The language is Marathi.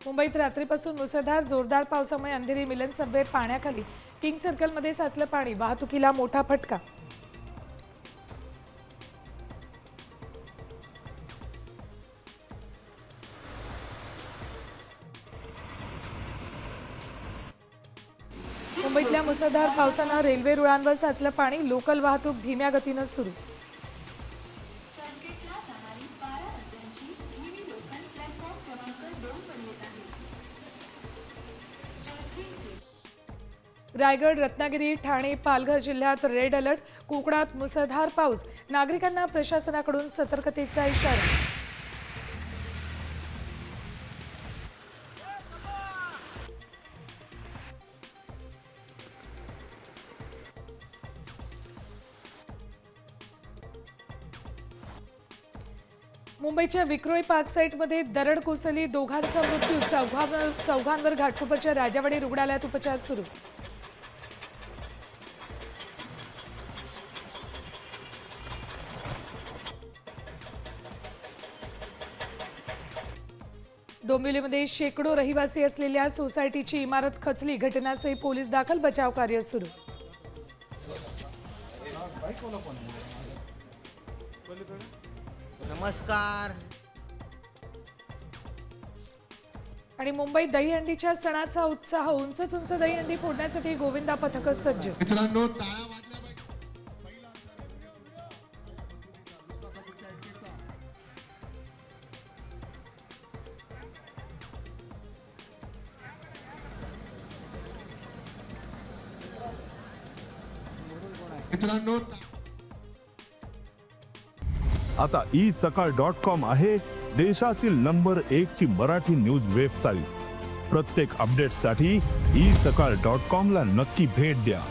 मुंबईत रात्रीपासून मुसळधार जोरदार पावसामुळे अंधेरी मिलन सबवे पाण्याखाली, किंग सर्कलमध्ये साचलं पाणी, वाहतुकीला मोठा फटका. मुंबईतल्या मुसळधार पावसानं रेल्वे रुळांवर साचलं पाणी, लोकल वाहतूक धीम्या गतीनं सुरू. रायगड, रत्नागिरी, ठाणे, पालघर जिल्ह्यात रेड अलर्ट. कोकणात मुसळधार पाऊस, नागरिकांना प्रशासनाकडून सतर्कतेचा इशारा. मुंबईच्या विक्रोळी पार्क साईटमध्ये दरड कोसळली, दोघांचा मृत्यू. चौघांवर घाटकोपरच्या राजावाडी रुग्णालयात उपचार सुरू. डोंबिवलीमध्ये शेकडो रहिवासी असलेल्या सोसायटीची इमारत खचली, घटनास्थळी पोलीस दाखल, बचाव कार्य सुरू. नमस्कार. आणि मुंबईत दहीहंडीच्या सणाचा उत्साह, उंच उंच दहीहंडी फोडण्यासाठी गोविंदा पथक सज्ज. मित्रांनो, टाळ्या वाजल्या पाहिजे. मित्रांनो, आता isakal.com आहे देशातील नंबर 1 ची मराठी न्यूज वेबसाईट. प्रत्येक अपडेटसाठी isakal.com ला नक्की भेट द्या.